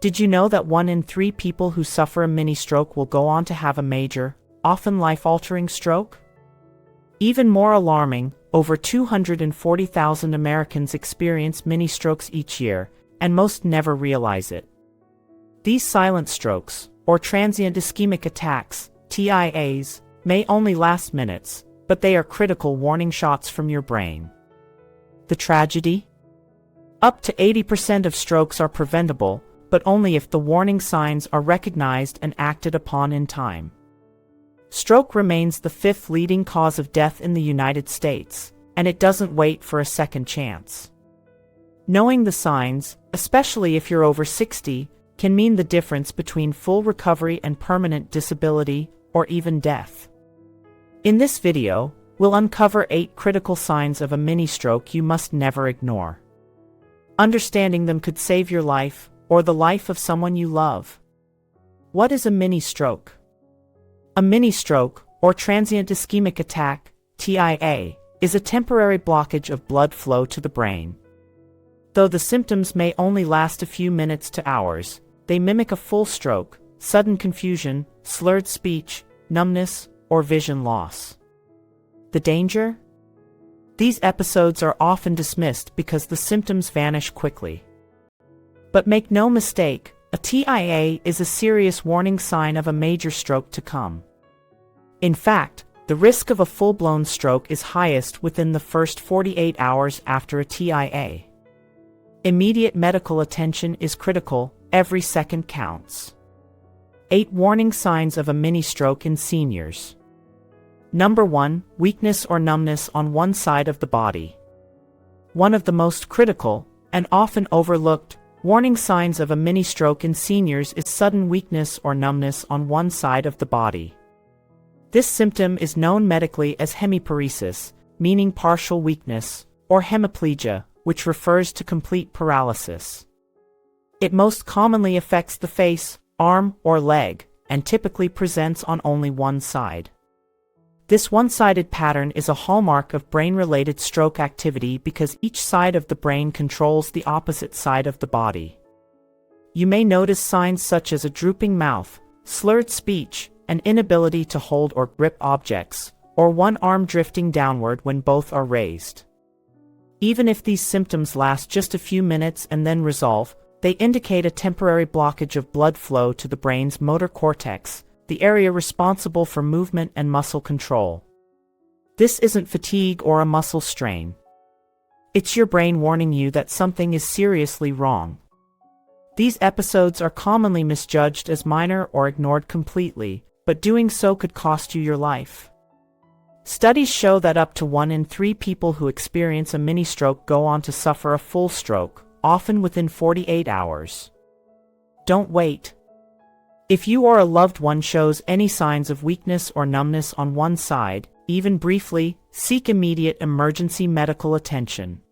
Did you know that 1 in 3 people who suffer a mini-stroke will go on to have a major, often life-altering stroke? Even more alarming, over 240,000 Americans experience mini-strokes each year, and most never realize it. These silent strokes, or transient ischemic attacks, TIAs, may only last minutes, but they are critical warning shots from your brain. The tragedy? Up to 80% of strokes are preventable, but only if the warning signs are recognized and acted upon in time. Stroke remains the 5th leading cause of death in the United States, and it doesn't wait for a second chance. Knowing the signs, especially if you're over 60, can mean the difference between full recovery and permanent disability, or even death. In this video, we'll uncover 8 critical signs of a mini-stroke you must never ignore. Understanding them could save your life, or the life of someone you love. What is a mini-stroke? A mini-stroke, or transient ischemic attack, TIA, is a temporary blockage of blood flow to the brain. Though the symptoms may only last a few minutes to hours, they mimic a full stroke: sudden confusion, slurred speech, numbness, or vision loss. The danger? These episodes are often dismissed because the symptoms vanish quickly. But make no mistake, a TIA is a serious warning sign of a major stroke to come. In fact, the risk of a full-blown stroke is highest within the first 48 hours after a TIA. Immediate medical attention is critical, every second counts. 8 warning signs of a mini-stroke in seniors. Number 1, weakness or numbness on one side of the body. One of the most critical, and often overlooked, warning signs of a mini-stroke in seniors is sudden weakness or numbness on one side of the body. This symptom is known medically as hemiparesis, meaning partial weakness, or hemiplegia, which refers to complete paralysis. It most commonly affects the face, arm, or leg, and typically presents on only one side. This one-sided pattern is a hallmark of brain-related stroke activity because each side of the brain controls the opposite side of the body. You may notice signs such as a drooping mouth, slurred speech, an inability to hold or grip objects, or one arm drifting downward when both are raised. Even if these symptoms last just a few minutes and then resolve, they indicate a temporary blockage of blood flow to the brain's motor cortex, the area responsible for movement and muscle control. This isn't fatigue or a muscle strain. It's your brain warning you that something is seriously wrong. These episodes are commonly misjudged as minor or ignored completely, but doing so could cost you your life. Studies show that up to 1 in 3 people who experience a mini-stroke go on to suffer a full stroke, often within 48 hours. Don't wait. If you or a loved one shows any signs of weakness or numbness on one side, even briefly, seek immediate emergency medical attention.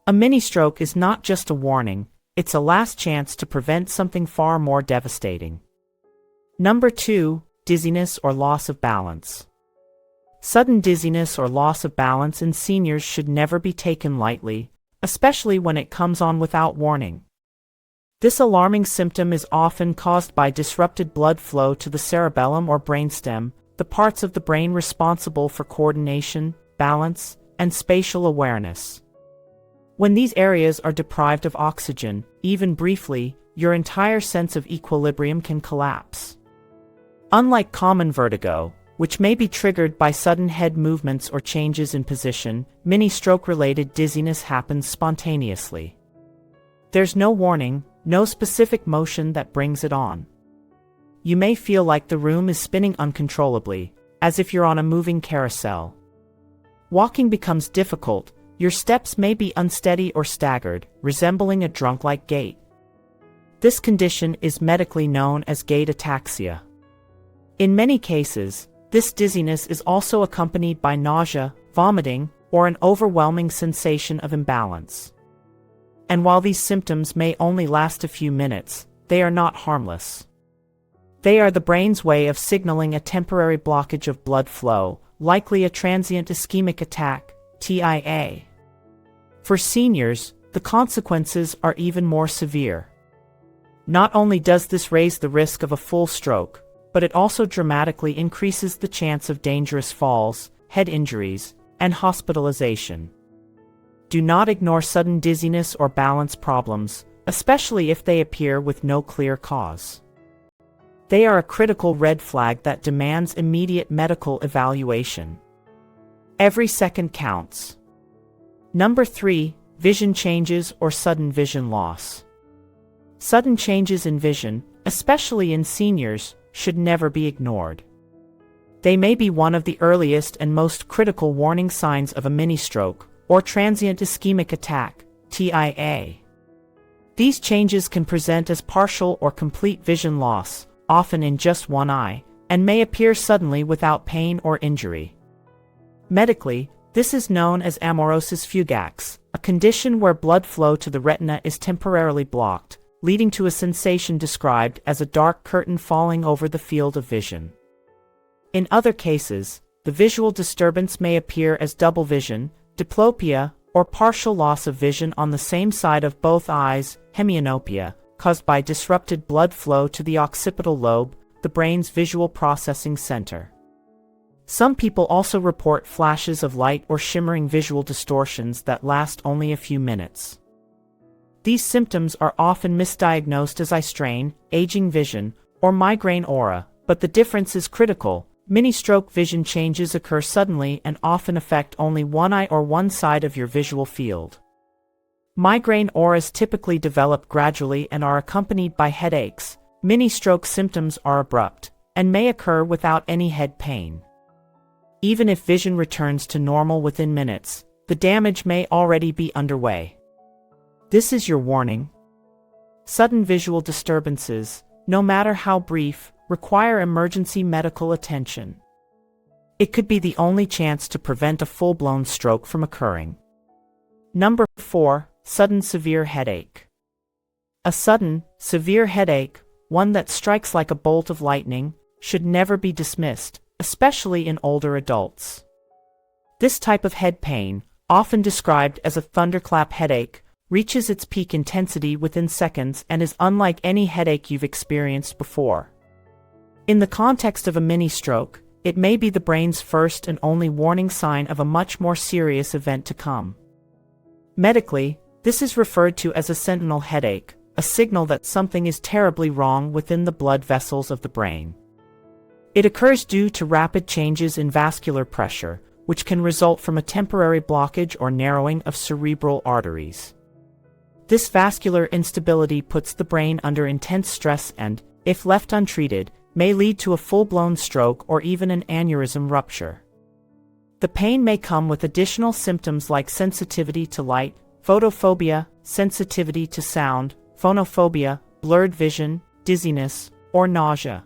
A mini-stroke is not just a warning, it's a last chance to prevent something far more devastating. Number 2, dizziness or loss of balance. Sudden dizziness or loss of balance in seniors should never be taken lightly, especially when it comes on without warning. This alarming symptom is often caused by disrupted blood flow to the cerebellum or brainstem, the parts of the brain responsible for coordination, balance, and spatial awareness. When these areas are deprived of oxygen, even briefly, your entire sense of equilibrium can collapse. Unlike common vertigo, which may be triggered by sudden head movements or changes in position, mini-stroke-related dizziness happens spontaneously. There's no warning, no specific motion that brings it on. You may feel like the room is spinning uncontrollably, as if you're on a moving carousel. Walking becomes difficult, your steps may be unsteady or staggered, resembling a drunk-like gait. This condition is medically known as gait ataxia. In many cases, this dizziness is also accompanied by nausea, vomiting, or an overwhelming sensation of imbalance. And while these symptoms may only last a few minutes, they are not harmless. They are the brain's way of signaling a temporary blockage of blood flow, likely a transient ischemic attack, TIA. For seniors, the consequences are even more severe. Not only does this raise the risk of a full stroke, but it also dramatically increases the chance of dangerous falls, head injuries, and hospitalization. Do not ignore sudden dizziness or balance problems, especially if they appear with no clear cause. They are a critical red flag that demands immediate medical evaluation. Every second counts. Number 3, vision changes or sudden vision loss. Sudden changes in vision, especially in seniors, should never be ignored. They may be one of the earliest and most critical warning signs of a mini-stroke, or transient ischemic attack, TIA. These changes can present as partial or complete vision loss, often in just one eye, and may appear suddenly without pain or injury. Medically, this is known as amaurosis fugax, a condition where blood flow to the retina is temporarily blocked, leading to a sensation described as a dark curtain falling over the field of vision. In other cases, the visual disturbance may appear as double vision, diplopia, or partial loss of vision on the same side of both eyes, hemianopia, caused by disrupted blood flow to the occipital lobe, the brain's visual processing center. Some people also report flashes of light or shimmering visual distortions that last only a few minutes. These symptoms are often misdiagnosed as eye strain, aging vision, or migraine aura, but the difference is critical. Mini-stroke vision changes occur suddenly and often affect only one eye or one side of your visual field. Migraine auras typically develop gradually and are accompanied by headaches. Mini-stroke symptoms are abrupt and may occur without any head pain. Even if vision returns to normal within minutes, the damage may already be underway. This is your warning. Sudden visual disturbances, no matter how brief, require emergency medical attention. It could be the only chance to prevent a full-blown stroke from occurring. Number 4, sudden severe headache. A sudden, severe headache, one that strikes like a bolt of lightning, should never be dismissed, especially in older adults. This type of head pain, often described as a thunderclap headache, reaches its peak intensity within seconds and is unlike any headache you've experienced before. In the context of a mini-stroke, it may be the brain's first and only warning sign of a much more serious event to come. Medically, this is referred to as a sentinel headache, a signal that something is terribly wrong within the blood vessels of the brain. It occurs due to rapid changes in vascular pressure, which can result from a temporary blockage or narrowing of cerebral arteries. This vascular instability puts the brain under intense stress and, if left untreated, may lead to a full-blown stroke or even an aneurysm rupture. The pain may come with additional symptoms like sensitivity to light, photophobia, sensitivity to sound, phonophobia, blurred vision, dizziness, or nausea.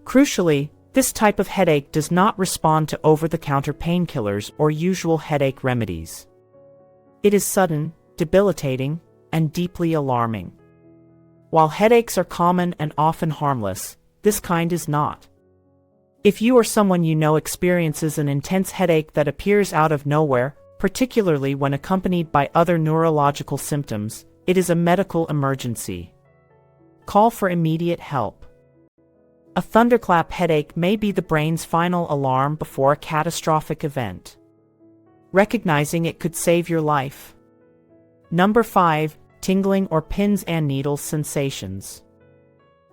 Crucially, this type of headache does not respond to over-the-counter painkillers or usual headache remedies. It is sudden, debilitating, and deeply alarming. While headaches are common and often harmless, this kind is not. If you or someone you know experiences an intense headache that appears out of nowhere, particularly when accompanied by other neurological symptoms, it is a medical emergency. Call for immediate help. A thunderclap headache may be the brain's final alarm before a catastrophic event. Recognizing it could save your life. Number 5, tingling or pins and needles sensations.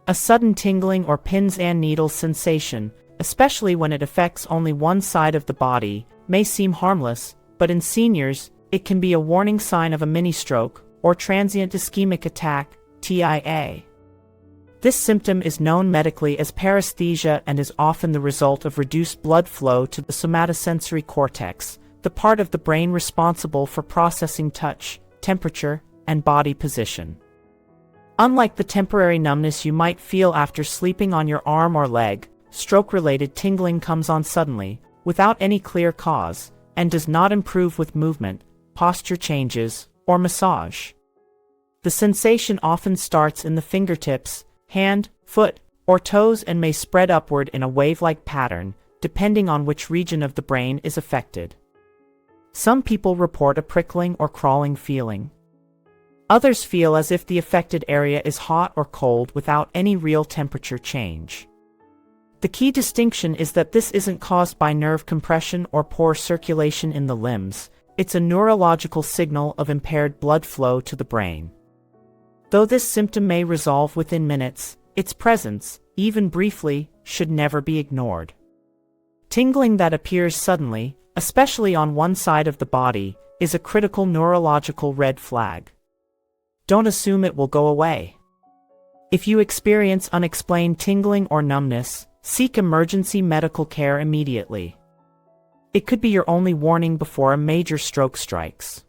A sudden tingling or pins and needles sensation, especially when it affects only one side of the body, may seem harmless, but in seniors, it can be a warning sign of a mini-stroke or transient ischemic attack, TIA. This symptom is known medically as paresthesia and is often the result of reduced blood flow to the somatosensory cortex, the part of the brain responsible for processing touch, temperature, and body position. Unlike the temporary numbness you might feel after sleeping on your arm or leg, stroke-related tingling comes on suddenly, without any clear cause, and does not improve with movement, posture changes, or massage. The sensation often starts in the fingertips, hand, foot, or toes and may spread upward in a wave-like pattern, depending on which region of the brain is affected. Some people report a prickling or crawling feeling. Others feel as if the affected area is hot or cold without any real temperature change. The key distinction is that this isn't caused by nerve compression or poor circulation in the limbs. It's a neurological signal of impaired blood flow to the brain. Though this symptom may resolve within minutes, its presence, even briefly, should never be ignored. Tingling that appears suddenly, especially on one side of the body, is a critical neurological red flag. Don't assume it will go away. If you experience unexplained tingling or numbness, seek emergency medical care immediately. It could be your only warning before a major stroke strikes.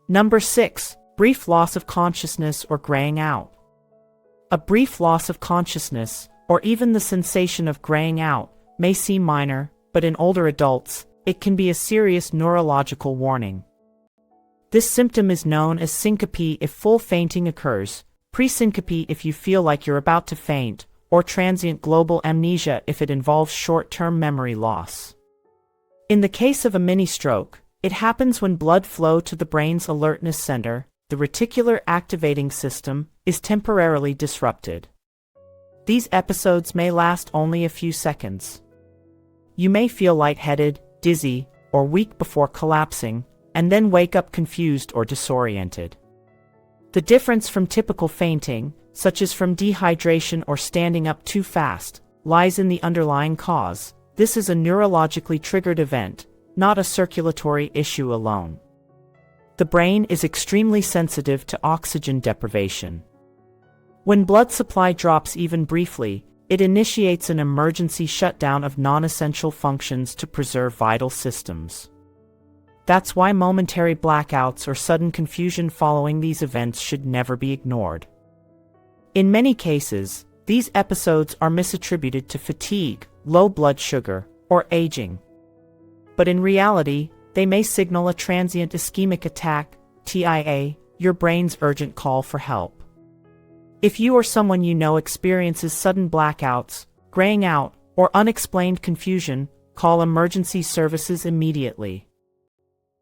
Number 6. Brief loss of consciousness or graying out. A brief loss of consciousness, or even the sensation of graying out, may seem minor, but in older adults, it can be a serious neurological warning. This symptom is known as syncope if full fainting occurs, presyncope if you feel like you're about to faint, or transient global amnesia if it involves short-term memory loss. In the case of a mini-stroke, it happens when blood flow to the brain's alertness center, the reticular activating system, is temporarily disrupted. These episodes may last only a few seconds. You may feel lightheaded, dizzy, or weak before collapsing, and then wake up confused or disoriented. The difference from typical fainting, such as from dehydration or standing up too fast, lies in the underlying cause. This is a neurologically triggered event, not a circulatory issue alone. The brain is extremely sensitive to oxygen deprivation. When blood supply drops even briefly, it initiates an emergency shutdown of non-essential functions to preserve vital systems. That's why momentary blackouts or sudden confusion following these events should never be ignored. In many cases, these episodes are misattributed to fatigue, low blood sugar, or aging. But in reality, they may signal a transient ischemic attack, TIA, your brain's urgent call for help. If you or someone you know experiences sudden blackouts, graying out, or unexplained confusion, call emergency services immediately.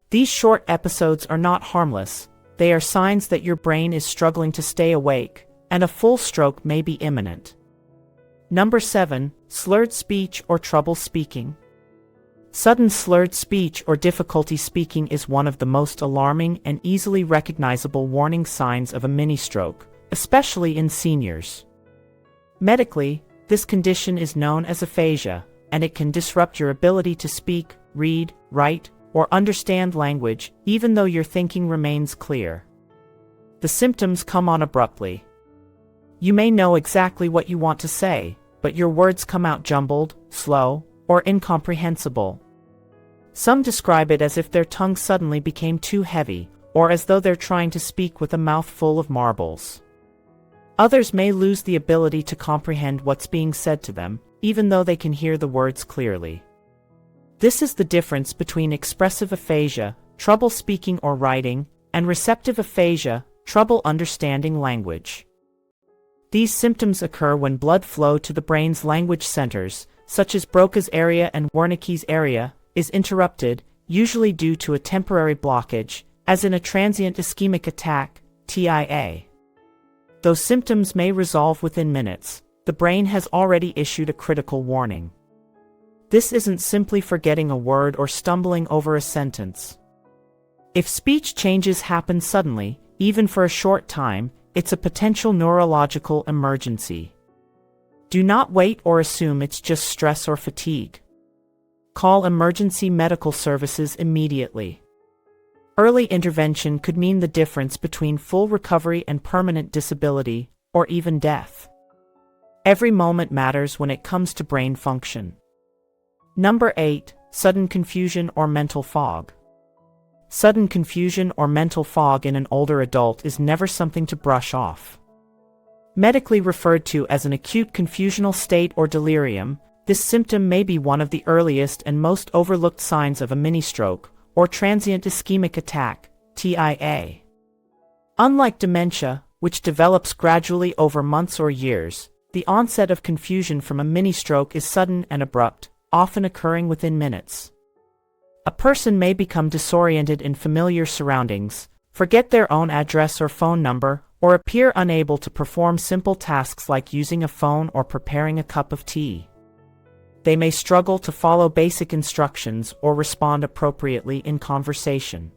These short episodes are not harmless. They are signs that your brain is struggling to stay awake, and a full stroke may be imminent. Number 7. Slurred speech or trouble speaking. Sudden slurred speech or difficulty speaking is one of the most alarming and easily recognizable warning signs of a mini-stroke, especially in seniors. Medically, this condition is known as aphasia, and it can disrupt your ability to speak, read, write, or understand language, even though your thinking remains clear. The symptoms come on abruptly. You may know exactly what you want to say, but your words come out jumbled, slow, or incomprehensible. Some describe it as if their tongue suddenly became too heavy, or as though they're trying to speak with a mouth full of marbles. Others may lose the ability to comprehend what's being said to them, even though they can hear the words clearly. This is the difference between expressive aphasia, trouble speaking or writing, and receptive aphasia, trouble understanding language. These symptoms occur when blood flow to the brain's language centers, such as Broca's area and Wernicke's area, is interrupted, usually due to a temporary blockage, as in a transient ischemic attack, TIA. Though symptoms may resolve within minutes, the brain has already issued a critical warning. This isn't simply forgetting a word or stumbling over a sentence. If speech changes happen suddenly, even for a short time, it's a potential neurological emergency. Do not wait or assume it's just stress or fatigue. Call emergency medical services immediately. Early intervention could mean the difference between full recovery and permanent disability, or even death. Every moment matters when it comes to brain function. Number 8. Sudden confusion or mental fog. Sudden confusion or mental fog in an older adult is never something to brush off. Medically referred to as an acute confusional state or delirium, this symptom may be one of the earliest and most overlooked signs of a mini-stroke, or transient ischemic attack, TIA. Unlike dementia, which develops gradually over months or years, the onset of confusion from a mini-stroke is sudden and abrupt, often occurring within minutes. A person may become disoriented in familiar surroundings, forget their own address or phone number, or appear unable to perform simple tasks like using a phone or preparing a cup of tea. They may struggle to follow basic instructions or respond appropriately in conversation.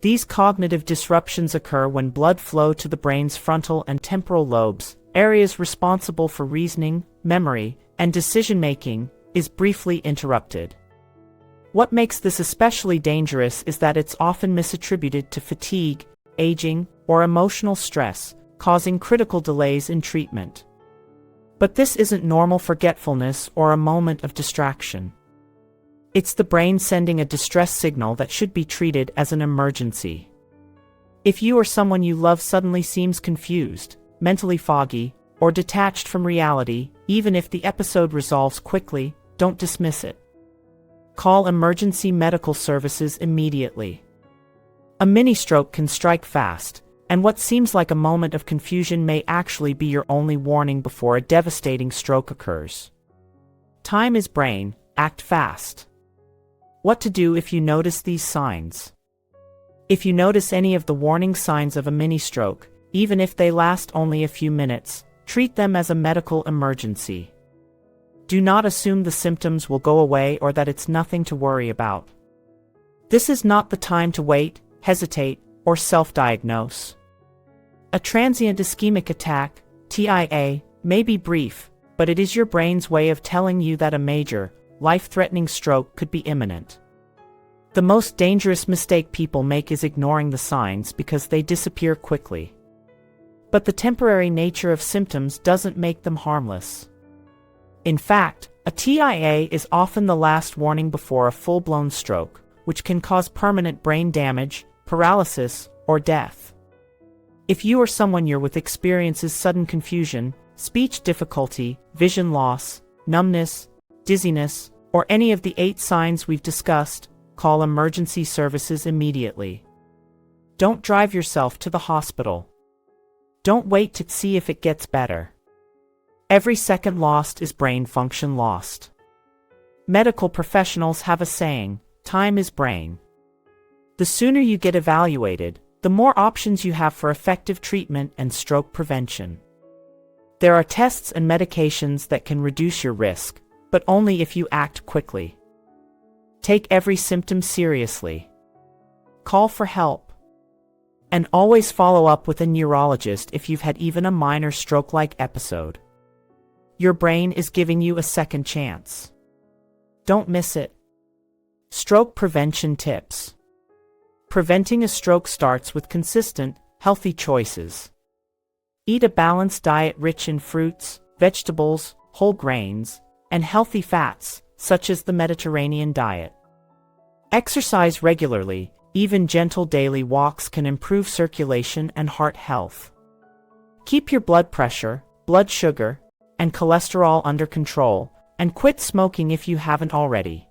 These cognitive disruptions occur when blood flow to the brain's frontal and temporal lobes, areas responsible for reasoning, memory, and decision-making, is briefly interrupted. What makes this especially dangerous is that it's often misattributed to fatigue, aging, or emotional stress, causing critical delays in treatment. But this isn't normal forgetfulness or a moment of distraction. It's the brain sending a distress signal that should be treated as an emergency. If you or someone you love suddenly seems confused, mentally foggy, or detached from reality, even if the episode resolves quickly, don't dismiss it. Call emergency medical services immediately. A mini-stroke can strike fast, and what seems like a moment of confusion may actually be your only warning before a devastating stroke occurs. Time is brain, act fast. What to do if you notice these signs? If you notice any of the warning signs of a mini-stroke, even if they last only a few minutes, treat them as a medical emergency. Do not assume the symptoms will go away or that it's nothing to worry about. This is not the time to wait, hesitate, or self-diagnose. A transient ischemic attack, TIA, may be brief, but it is your brain's way of telling you that a major, life-threatening stroke could be imminent. The most dangerous mistake people make is ignoring the signs because they disappear quickly. But the temporary nature of symptoms doesn't make them harmless. In fact, a TIA is often the last warning before a full-blown stroke, which can cause permanent brain damage, paralysis, or death. If you or someone you're with experiences sudden confusion, speech difficulty, vision loss, numbness, dizziness, or any of the 8 signs we've discussed, call emergency services immediately. Don't drive yourself to the hospital. Don't wait to see if it gets better. Every second lost is brain function lost. Medical professionals have a saying, time is brain. The sooner you get evaluated, the more options you have for effective treatment and stroke prevention. There are tests and medications that can reduce your risk, but only if you act quickly. Take every symptom seriously. Call for help. And always follow up with a neurologist if you've had even a minor stroke-like episode. Your brain is giving you a second chance. Don't miss it. Stroke prevention tips. Preventing a stroke starts with consistent, healthy choices. Eat a balanced diet rich in fruits, vegetables, whole grains, and healthy fats, such as the Mediterranean diet. Exercise regularly, even gentle daily walks can improve circulation and heart health. Keep your blood pressure, blood sugar, and cholesterol under control, and quit smoking if you haven't already.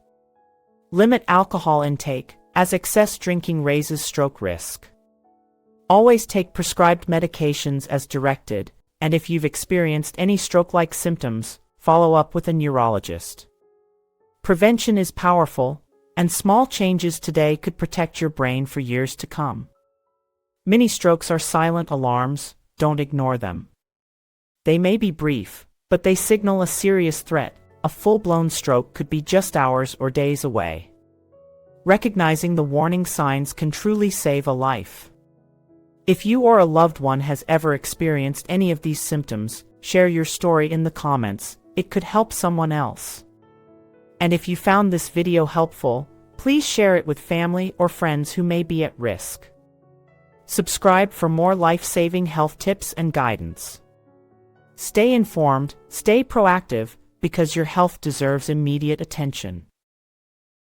Limit alcohol intake, as excess drinking raises stroke risk. Always take prescribed medications as directed, and if you've experienced any stroke-like symptoms, follow up with a neurologist. Prevention is powerful, and small changes today could protect your brain for years to come. Mini-strokes are silent alarms, don't ignore them. They may be brief, but they signal a serious threat. A full-blown stroke could be just hours or days away. Recognizing the warning signs can truly save a life. If you or a loved one has ever experienced any of these symptoms, share your story in the comments. It could help someone else. And if you found this video helpful, please share it with family or friends who may be at risk. Subscribe for more life-saving health tips and guidance. Stay informed, stay proactive, because your health deserves immediate attention.